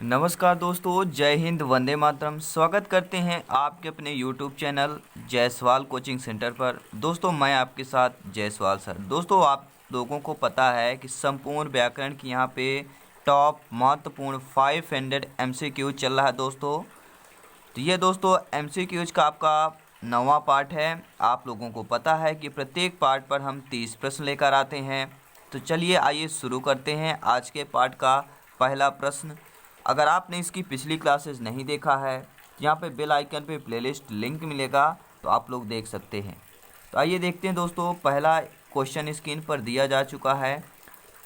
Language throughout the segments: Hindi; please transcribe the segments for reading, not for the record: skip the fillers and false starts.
नमस्कार दोस्तों, जय हिंद, वंदे मातरम। स्वागत करते हैं आपके अपने YouTube channel Jaiswal coaching centre पर। दोस्तों, मैं आपके साथ जायसवाल सर। दोस्तों, आप लोगों को पता है कि संपूर्ण व्याकरण की यहाँ पे टॉप महत्वपूर्ण 500 MCQ चल रहा है दोस्तों। तो ये दोस्तों MCQs का आपका 9वां पार्ट है। आप लोगों को पता है कि प्रत्येक पार्ट पर हम 30 प्रश्न लेकर आते हैं। तो चलिए आइए शुरू करते हैं आज के पार्ट का पहला प्रश्न। अगर आपने इसकी पिछली क्लासेस नहीं देखा है, यहाँ पे बेल आइकन पे प्लेलिस्ट लिंक मिलेगा, तो आप लोग देख सकते हैं। तो आइए देखते हैं दोस्तों, पहला क्वेश्चन स्क्रीन पर दिया जा चुका है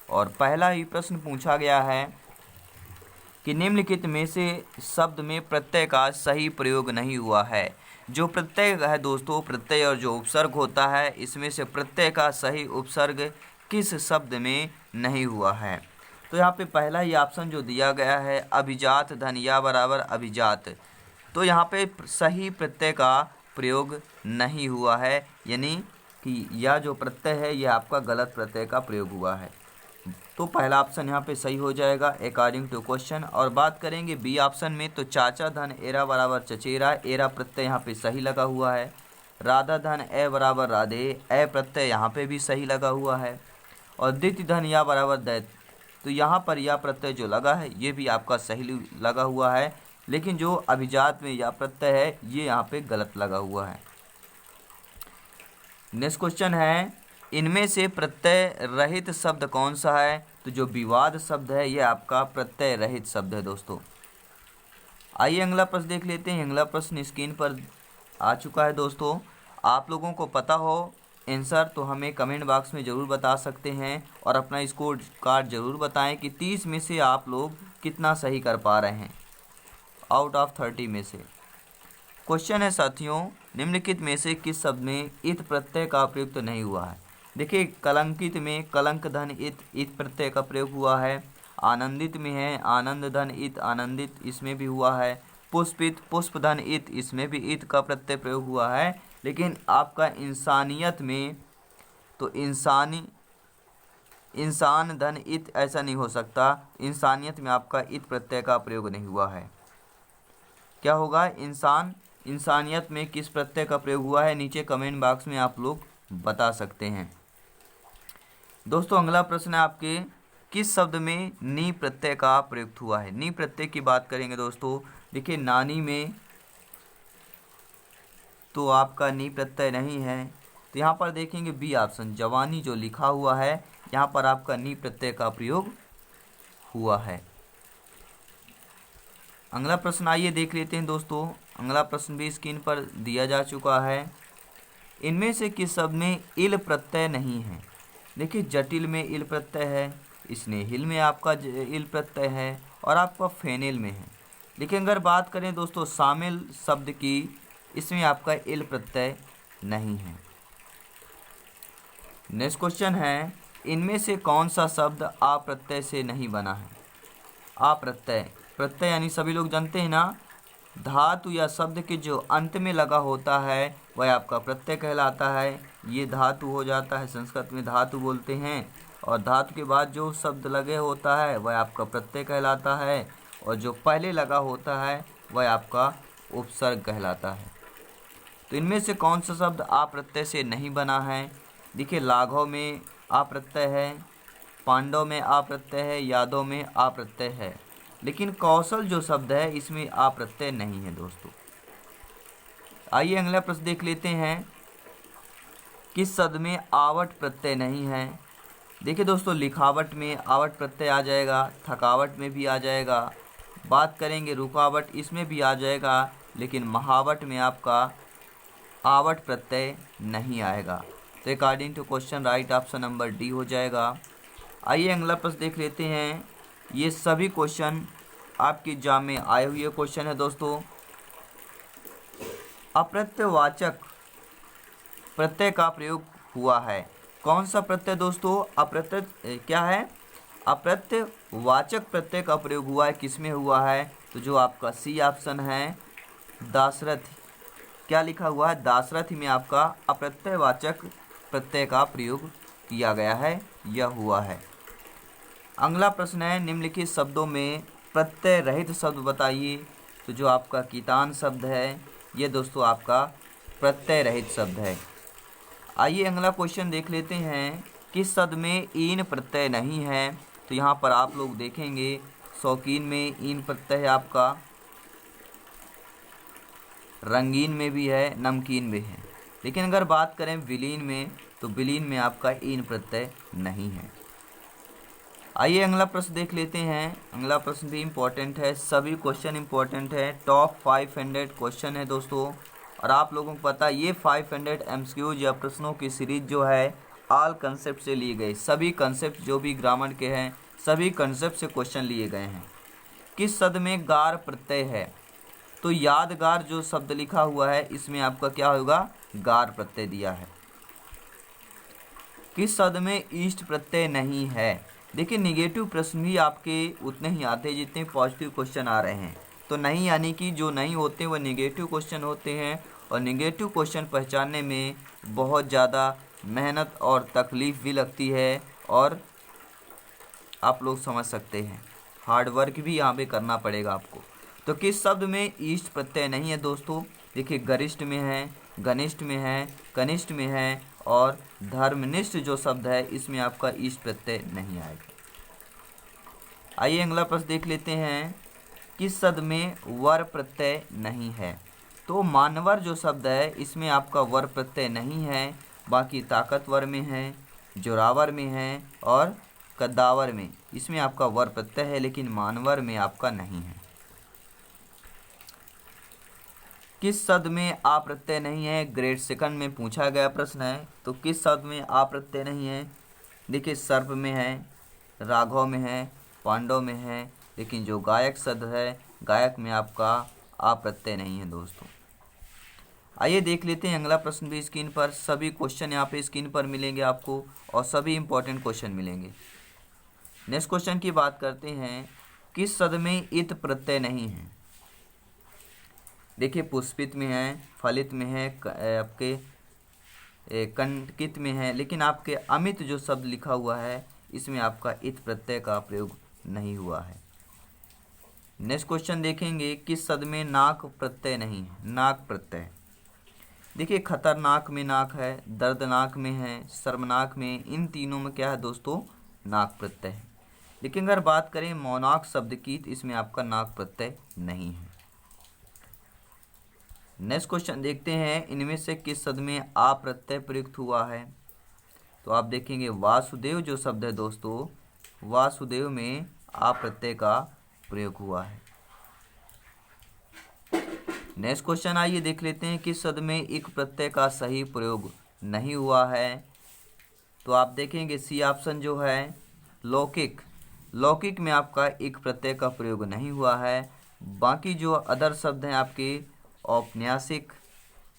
और पहला ही प्रश्न पूछा गया है कि निम्नलिखित में से शब्द में प्रत्यय का सही प्रयोग नहीं हुआ है। जो प्रत्यय है दोस्तों, प्रत्यय और जो उपसर्ग होता है, इसमें से प्रत्यय का सही उपसर्ग किस शब्द में नहीं हुआ है। तो यहाँ पे पहला ही ऑप्शन जो दिया गया है, अभिजात धन या बराबर अभिजात, तो यहाँ पे सही प्रत्यय का प्रयोग नहीं हुआ है, यानी कि यह जो प्रत्यय है यह आपका गलत प्रत्यय का प्रयोग हुआ है। तो पहला ऑप्शन यहाँ पे सही हो जाएगा अकॉर्डिंग टू क्वेश्चन। और बात करेंगे बी ऑप्शन में, तो चाचा धन एरा बराबर चचेरा, एरा प्रत्यय यहाँ पे सही लगा हुआ है। राधा धन ए बराबर राधे, ए प्रत्यय यहाँ पे भी सही लगा हुआ है। और द्वितीय धन या बराबर दैत, तो यहाँ पर या प्रत्यय जो लगा है ये भी आपका सही लगा हुआ है, लेकिन जो अभिजात में या प्रत्यय है ये यहाँ पे गलत लगा हुआ है। नेक्स्ट क्वेश्चन है, इनमें से प्रत्यय रहित शब्द कौन सा है। तो जो विवाद शब्द है ये आपका प्रत्यय रहित शब्द है दोस्तों। आइए अगला प्रश्न देख लेते हैं। अगला प्रश्न स्क्रीन पर आ चुका है दोस्तों। आप लोगों को पता हो आंसर तो हमें कमेंट बॉक्स में ज़रूर बता सकते हैं और अपना स्कोर कार्ड ज़रूर बताएं कि 30 में से आप लोग कितना सही कर पा रहे हैं आउट ऑफ 30 में से। क्वेश्चन है साथियों, निम्नलिखित में से किस शब्द में इत प्रत्यय का प्रयुक्त नहीं हुआ है। देखिए, कलंकित में कलंक धन इत प्रत्यय का प्रयोग हुआ है। आनंदित में है आनंद धन इत आनंदित, इसमें भी हुआ है। पुष्पित पुष्प धन इत, इसमें भी इत का प्रत्यय प्रयोग हुआ है। लेकिन आपका इंसानियत में तो इंसान धन इत ऐसा नहीं हो सकता। इंसानियत में आपका इत प्रत्यय का प्रयोग नहीं हुआ है। क्या होगा, इंसानियत में किस प्रत्यय का प्रयोग हुआ है, नीचे कमेंट बॉक्स में आप लोग बता सकते हैं दोस्तों। अगला प्रश्न है आपके, किस शब्द में नी प्रत्यय का प्रयुक्त हुआ है। नी प्रत्यय की बात करेंगे दोस्तों। देखिए, नानी में तो आपका नी प्रत्यय नहीं है, तो यहाँ पर देखेंगे बी ऑप्शन जवानी जो लिखा हुआ है, यहाँ पर आपका नी प्रत्यय का प्रयोग हुआ है। अगला प्रश्न आइए देख लेते हैं दोस्तों। अगला प्रश्न भी स्क्रीन पर दिया जा चुका है। इनमें से किस शब्द में इल प्रत्यय नहीं है। देखिए, जटिल में इल प्रत्यय है, स्नेहिल में आपका इल प्रत्यय है और आपका फेनिल में है। लेकिन अगर बात करें दोस्तों शामिल शब्द की, इसमें आपका इल प्रत्यय नहीं है। नेक्स्ट क्वेश्चन है, इनमें से कौन सा शब्द आ प्रत्यय से नहीं बना है। आ प्रत्यय, प्रत्यय यानी सभी लोग जानते हैं ना, धातु या शब्द के जो अंत में लगा होता है वह आपका प्रत्यय कहलाता है। ये धातु हो जाता है, संस्कृत में धातु बोलते हैं। और धातु के बाद जो शब्द लगे होता है वह आपका प्रत्यय कहलाता है, और जो पहले लगा होता है वह आपका उपसर्ग कहलाता है। तो इनमें से कौन सा शब्द आ प्रत्यय से नहीं बना है। देखिए, लाघव में आ प्रत्यय है, पांडव में आ प्रत्यय है, यादव में आ प्रत्यय है, लेकिन कौशल जो शब्द है इसमें आ प्रत्यय नहीं है दोस्तों। आइए अगला प्रश्न देख लेते हैं, किस शब्द में आवट प्रत्यय नहीं है। देखिए दोस्तों, लिखावट में आवट प्रत्यय आ जाएगा, थकावट में भी आ जाएगा। बात करेंगे रुकावट, इसमें भी आ जाएगा, लेकिन महावट में आपका आवट प्रत्यय नहीं आएगा। तो according to question right option number D हो जाएगा। आइए अगला प्रश्न देख लेते हैं। ये सभी क्वेश्चन आपके एग्जाम में आए हुए क्वेश्चन है दोस्तों। अप्रत्ययवाचक प्रत्यय का प्रयोग हुआ है। कौन सा प्रत्यय दोस्तों, अप्रत्यय क्या है, अप्रत्ययवाचक प्रत्यय का प्रयोग हुआ है, किसमें हुआ है। तो जो आपका सी ऑप्शन है दाशरथी, क्या लिखा हुआ है, दाशरथी में आपका अप्रत्ययवाचक प्रत्यय का प्रयोग किया गया है, यह हुआ है। अगला प्रश्न है, निम्नलिखित शब्दों में प्रत्यय रहित शब्द बताइए। तो जो आपका कीटान शब्द है ये दोस्तों आपका प्रत्यय रहित शब्द है। आइए अगला क्वेश्चन देख लेते हैं, किस शब्द में ईन प्रत्यय नहीं है। तो यहाँ पर आप लोग देखेंगे शौकीन में ईन प्रत्यय है आपका, रंगीन में भी है, नमकीन में है। लेकिन अगर बात करें विलीन में, तो विलीन में आपका ईन प्रत्यय नहीं है। आइए अगला प्रश्न देख लेते हैं। अगला प्रश्न भी इम्पोर्टेंट है, सभी क्वेश्चन इम्पोर्टेंट है, टॉप 500 क्वेश्चन है दोस्तों। और आप लोगों को पता है ये 500 एमसीक्यूज या प्रश्नों की सीरीज जो है ऑल कंसेप्ट से लिए गए, सभी कंसेप्ट जो भी ग्रामर के हैं सभी कंसेप्ट से क्वेश्चन लिए गए हैं। किस शब्द में गार प्रत्यय है। तो यादगार जो शब्द लिखा हुआ है इसमें आपका क्या होगा, गार प्रत्यय दिया है। किस शब्द में ईस्ट प्रत्यय नहीं है। देखिए निगेटिव प्रश्न भी आपके उतने ही आते हैं जितने पॉजिटिव क्वेश्चन आ रहे हैं। तो नहीं यानी कि जो नहीं होते वह निगेटिव क्वेश्चन होते हैं, और निगेटिव क्वेश्चन पहचानने में बहुत ज़्यादा मेहनत और तकलीफ़ भी लगती है, और आप लोग समझ सकते हैं हार्ड वर्क भी यहाँ पे करना पड़ेगा आपको। तो किस शब्द में ईस्ट प्रत्यय नहीं है दोस्तों। देखिए गरिष्ठ में है, घनिष्ठ में है, कनिष्ठ में है, और धर्मनिष्ठ जो शब्द है इसमें आपका ईस्ट प्रत्यय नहीं आएगा। आइए अगला प्रश्न देख लेते हैं, किस शब्द में वर प्रत्यय नहीं है। तो मानवर जो शब्द है इसमें आपका वर प्रत्यय नहीं है, बाकी ताकतवर में है, जोरावर में है, और कद्दावर में इसमें आपका वर प्रत्यय है, लेकिन मानवर में आपका नहीं है। किस शब्द में आ प्रत्यय नहीं है, ग्रेड सेकंड में पूछा गया प्रश्न है। तो किस शब्द में आ प्रत्यय नहीं है। देखिए सर्प में है, राघव में है, पांडव में है, लेकिन जो गायक शब्द है गायक में आपका आ प्रत्यय नहीं है दोस्तों। आइए देख लेते हैं अगला प्रश्न भी स्क्रीन पर, सभी क्वेश्चन यहाँ पे स्क्रीन पर मिलेंगे आपको, और सभी इंपॉर्टेंट क्वेश्चन मिलेंगे। नेक्स्ट क्वेश्चन की बात करते हैं, किस शब्द में इत प्रत्यय नहीं है। देखिए पुष्पित में है, फलित में है, आपके कंटकित में है, लेकिन आपके अमित जो शब्द लिखा हुआ है इसमें आपका इत प्रत्यय का प्रयोग नहीं हुआ है। नेक्स्ट क्वेश्चन देखेंगे, किस शब्द में नाक प्रत्यय नहीं है। नाक प्रत्यय देखिए खतरनाक में नाक है, दर्दनाक में है, शर्मनाक में, इन तीनों में क्या है दोस्तों, नाक प्रत्यय है। लेकिन अगर बात करें मौनाक शब्द की तो इसमें आपका नाक प्रत्यय नहीं है। नेक्स्ट क्वेश्चन देखते हैं, इनमें से किस शब्द में आ प्रत्यय प्रयुक्त हुआ है। तो आप देखेंगे वासुदेव जो शब्द है दोस्तों, वासुदेव में आ प्रत्यय का प्रयोग हुआ है। नेक्स्ट क्वेश्चन आइए देख लेते हैं, किस शब्द में इक प्रत्यय का सही प्रयोग नहीं हुआ है। तो आप देखेंगे सी ऑप्शन जो है लौकिक, लौकिक में आपका इक प्रत्यय का प्रयोग नहीं हुआ है। बाकी जो अदर शब्द हैं आपके औपन्यासिक,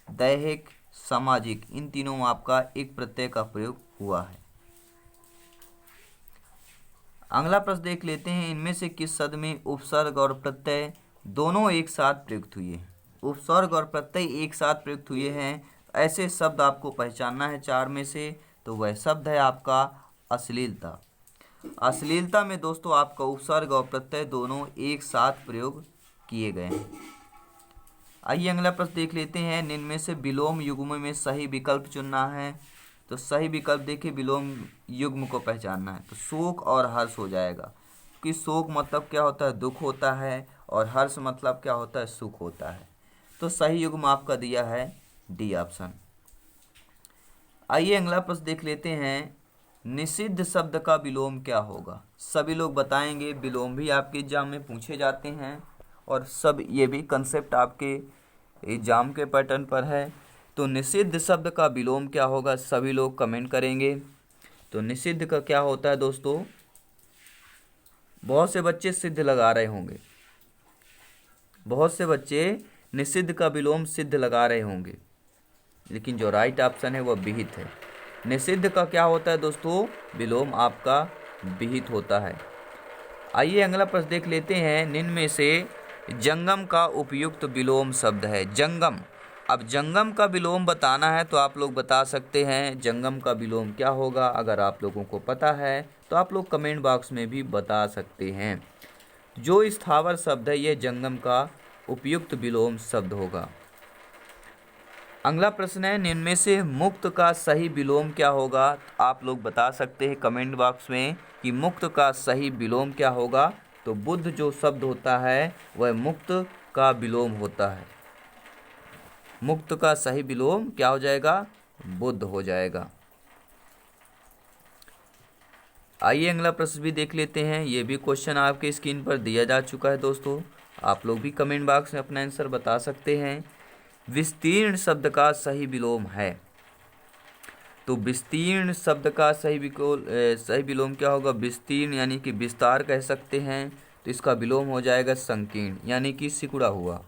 दैहिक, सामाजिक, इन तीनों में आपका इक प्रत्यय का प्रयोग हुआ है। अगला प्रश्न देख लेते हैं, इनमें से किस शब्द में उपसर्ग और प्रत्यय दोनों एक साथ प्रयुक्त हुए हैं। उपसर्ग और प्रत्यय एक साथ प्रयुक्त हुए हैं, ऐसे शब्द आपको पहचानना है चार में से। तो वह शब्द है आपका अश्लीलता। अश्लीलता में दोस्तों आपका उपसर्ग और प्रत्यय दोनों एक साथ प्रयोग किए गए हैं। आइए अगला प्रश्न देख लेते हैं, निम्न में से विलोम युग्म में सही विकल्प चुनना है। तो सही विकल्प देखिए विलोम युग्म को पहचानना है, तो शोक और हर्ष हो जाएगा, कि शोक मतलब क्या होता है, दुख होता है, और हर्ष मतलब क्या होता है, सुख होता है। तो सही युग्म आपका दिया है डी ऑप्शन। आइए अगला प्रश्न देख लेते हैं, निषिद्ध शब्द का विलोम क्या होगा। सभी लोग बताएंगे, विलोम भी आपके एग्जाम में पूछे जाते हैं, और सब ये भी कंसेप्ट आपके एग्जाम के पैटर्न पर है। तो निषिद्ध शब्द का विलोम क्या होगा, सभी लोग कमेंट करेंगे। तो निषिद्ध का क्या होता है दोस्तों, बहुत से बच्चे सिद्ध लगा रहे होंगे, बहुत से बच्चे निषिद्ध का विलोम सिद्ध लगा रहे होंगे, लेकिन जो राइट ऑप्शन है वह विहित है। निषिद्ध का क्या होता है दोस्तों, विलोम आपका विहित होता है। आइए अगला प्रश्न देख लेते हैं, निम्न में से जंगम का उपयुक्त विलोम शब्द है। जंगम, अब जंगम का विलोम बताना है तो आप लोग बता सकते हैं जंगम का विलोम क्या होगा। अगर आप लोगों को पता है तो आप लोग कमेंट बॉक्स में भी बता सकते हैं। जो स्थावर शब्द है यह जंगम का उपयुक्त विलोम शब्द होगा। अगला प्रश्न है, निम्न में से मुक्त का सही विलोम क्या होगा? आप लोग बता सकते हैं कमेंट बॉक्स में कि मुक्त का सही विलोम क्या होगा। तो बुद्ध जो शब्द होता है वह मुक्त का विलोम होता है। मुक्त का सही विलोम क्या हो जाएगा? बुद्ध हो जाएगा। आइए अगला प्रश्न भी देख लेते हैं। ये भी क्वेश्चन आपके स्क्रीन पर दिया जा चुका है दोस्तों, आप लोग भी कमेंट बॉक्स में अपना आंसर बता सकते हैं। विस्तीर्ण शब्द का सही विलोम है। तो विस्तीर्ण शब्द का सही विलोम क्या होगा? विस्तीर्ण यानी कि विस्तार कह सकते हैं, तो इसका विलोम हो जाएगा संकीर्ण यानी कि सिकुड़ा हुआ।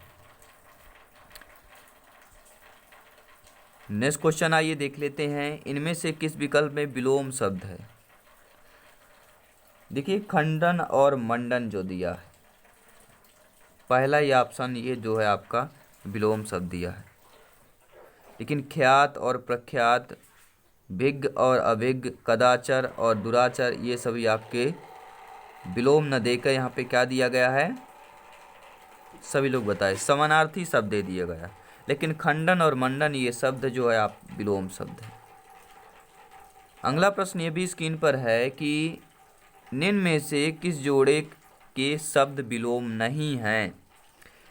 नेक्स्ट क्वेश्चन आइए देख लेते हैं, इनमें से किस विकल्प में विलोम शब्द है? देखिए खंडन और मंडन जो दिया है, पहला ही ऑप्शन ये जो है आपका विलोम शब्द दिया है। लेकिन ख्यात और प्रख्यात, भिज्ञ और अभिज्ञ, कदाचार और दुराचार ये सभी आपके विलोम न देकर यहाँ पे क्या दिया गया है? सभी लोग बताए समानार्थी शब्द दे दिया गया। लेकिन खंडन और मंडन ये शब्द जो है आप विलोम शब्द है। अगला प्रश्न ये भी स्क्रीन पर है कि निम्न में से किस जोड़े के शब्द विलोम नहीं हैं?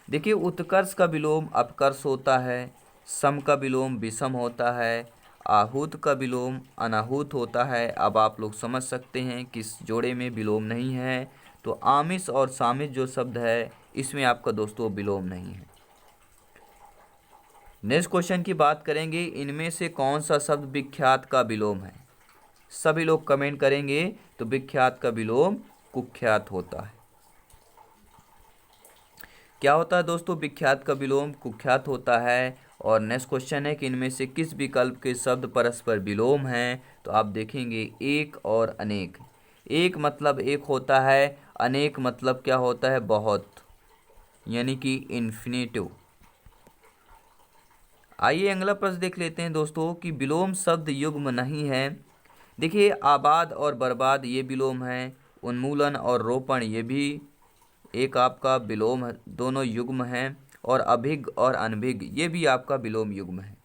देखिए उत्कर्ष का विलोम अपकर्ष होता है, सम का विलोम विषम होता है, आहूत का विलोम अनाहूत होता है। अब आप लोग समझ सकते हैं किस जोड़े में विलोम नहीं है। तो आमिष और सामिष जो शब्द है इसमें आपका दोस्तों विलोम नहीं है। नेक्स्ट क्वेश्चन की बात करेंगे, इनमें से कौन सा शब्द विख्यात का विलोम है? सभी लोग कमेंट करेंगे तो विख्यात का विलोम कुख्यात होता है। क्या होता है दोस्तों? विख्यात का विलोम कुख्यात होता है। और नेक्स्ट क्वेश्चन है कि इनमें से किस विकल्प के शब्द परस्पर विलोम हैं? तो आप देखेंगे एक और अनेक। एक मतलब एक होता है, अनेक मतलब क्या होता है? बहुत, यानी कि इन्फिनेटिव। आइए अगला प्रश्न देख लेते हैं दोस्तों कि विलोम शब्द युग्म नहीं है। देखिए आबाद और बर्बाद ये विलोम है, उन्मूलन और रोपण ये भी एक आपका विलोम है, दोनों युग्म हैं। और अभिज्ञ और अनभिज्ञ ये भी आपका विलोम युग्म है।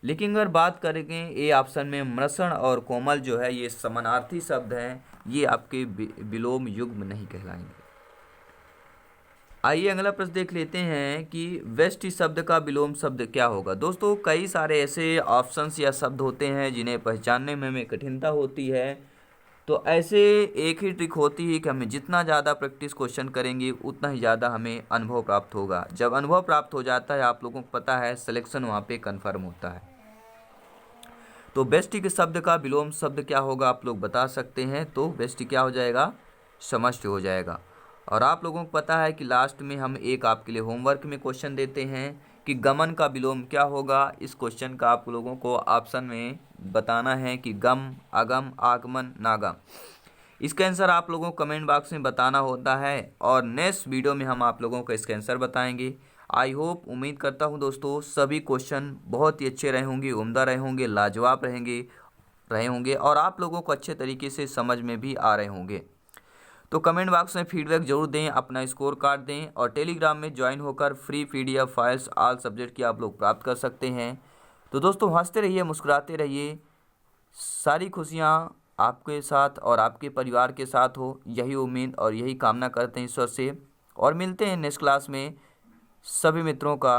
लेकिन अगर बात करेंगे ए ऑप्शन में मृषण और कोमल जो है ये समानार्थी शब्द हैं, ये आपके विलोम युग्म नहीं कहलाएंगे। आइए अगला प्रश्न देख लेते हैं कि वेष्टि शब्द का विलोम शब्द क्या होगा? दोस्तों कई सारे ऐसे ऑप्शंस या शब्द होते हैं जिन्हें पहचानने में हमें कठिनता होती है। तो ऐसे एक ही ट्रिक होती है कि हमें जितना ज़्यादा प्रैक्टिस क्वेश्चन करेंगे उतना ही ज़्यादा हमें अनुभव प्राप्त होगा। जब अनुभव प्राप्त हो जाता है आप लोगों को पता है सिलेक्शन वहाँ पे कंफर्म होता है। तो बेष्टि के शब्द का विलोम शब्द क्या होगा आप लोग बता सकते हैं? तो बेष्टि क्या हो जाएगा? समष्टि हो जाएगा। और आप लोगों को पता है कि लास्ट में हम एक आपके लिए होमवर्क में क्वेश्चन देते हैं कि गमन का विलोम क्या होगा। इस क्वेश्चन का आप लोगों को ऑप्शन में बताना है कि गम, अगम, आगमन, नागम। इसका आंसर आप लोगों को कमेंट बॉक्स में बताना होता है और नेक्स्ट वीडियो में हम आप लोगों को इसका आंसर बताएंगे। आई होप, उम्मीद करता हूं दोस्तों सभी क्वेश्चन बहुत ही अच्छे रहे होंगे, उम्दा रहे होंगे, लाजवाब रहे होंगे और आप लोगों को अच्छे तरीके से समझ में भी आ रहे होंगे। तो कमेंट बॉक्स में फीडबैक जरूर दें, अपना स्कोर कार्ड दें और टेलीग्राम में ज्वाइन होकर free PDF files all subject की आप लोग प्राप्त कर सकते हैं। तो दोस्तों हंसते रहिए, मुस्कुराते रहिए, सारी खुशियाँ आपके साथ और आपके परिवार के साथ हो, यही उम्मीद और यही कामना करते हैं ईश्वर से। और मिलते हैं नेक्स्ट क्लास में। सभी मित्रों का